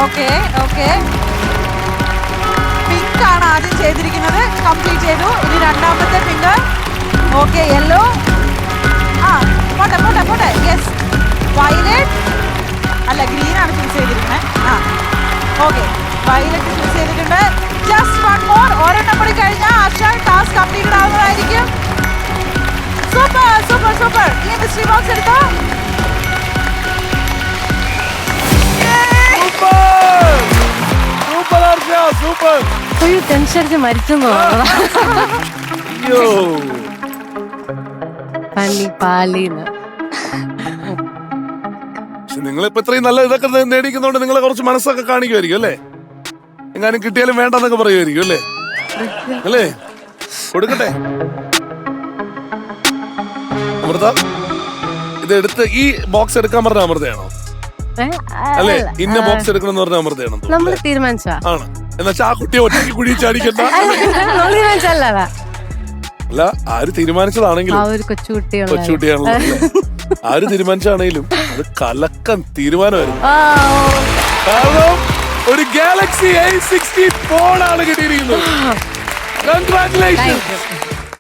Okay okay. Pink ആണ് ആദ്യം ചെയ്തിരിക്കുന്നത്, കംപ്ലീറ്റ് ചെയ്തു. ഇനി രണ്ടാമത്തെ പിങ്ക്. Okay yellow. ആ പോട്ടെ പോട്ടെ പോട്ടെ. യെസ് വയലറ്റ് അല്ല ഗ്രീൻ ആണ് ചൂസ് ചെയ്തിരിക്കുന്നത്. ആ ഓക്കെ വയലറ്റ് ചൂസ് ചെയ്തിട്ടുണ്ട്. ജസ്റ്റ് വൺ മോർ, ഒരെണ്ണം കൂടി കഴിഞ്ഞാൽ ആശാൻ ടാസ്ക് കംപ്ലീറ്റഡ് ആവുന്നതായിരിക്കും. Super super super. ഈ മിസ്റ്ററി ബോക്സ് എടുത്തോ. ഒരു ടെൻഷൻ അടിച്ച് മരിച്ചു പാലിന്ന്. നിങ്ങളിപ്പോ ഇത്രയും നല്ല ഇതൊക്കെ നേടിക്കുന്നോണ്ട് നിങ്ങളെ കുറച്ച് മനസ്സൊക്കെ കാണിക്കുമായിരിക്കും അല്ലേ? എങ്ങാനും കിട്ടിയാലും വേണ്ടെന്നൊക്കെ പറയുമായിരിക്കും അല്ലേ? അല്ലേ? കൊടുക്കട്ടെ അമൃത. ഇത് എടുത്ത് ഈ ബോക്സ് എടുക്കാൻ പറഞ്ഞ അമൃതയാണോ? അല്ലേ? ഇന്ന ബോക്സ് എടുക്കണം എന്ന് പറഞ്ഞ അമൃതയാണോ? നമ്മള് തീരുമാനിച്ച ആണ്. എന്നുവെച്ചാ ആ കുട്ടിയെ ഒറ്റയ്ക്ക് കുഴി ചാടിക്കണ്ട. അല്ല ആര് തീരുമാനിച്ചതാണെങ്കിലും കൊച്ചുകുട്ടിയാണല്ലോ. ആര് തീരുമാനിച്ചാണെങ്കിലും അത് കലക്കൻ തീരുമാനമായിരുന്നു. കാരണം ഒരു ഗാലക്സി A60 ഫോണാണ് കിട്ടിയിരിക്കുന്നത്. കൺഗ്രാറ്റുലേഷൻ.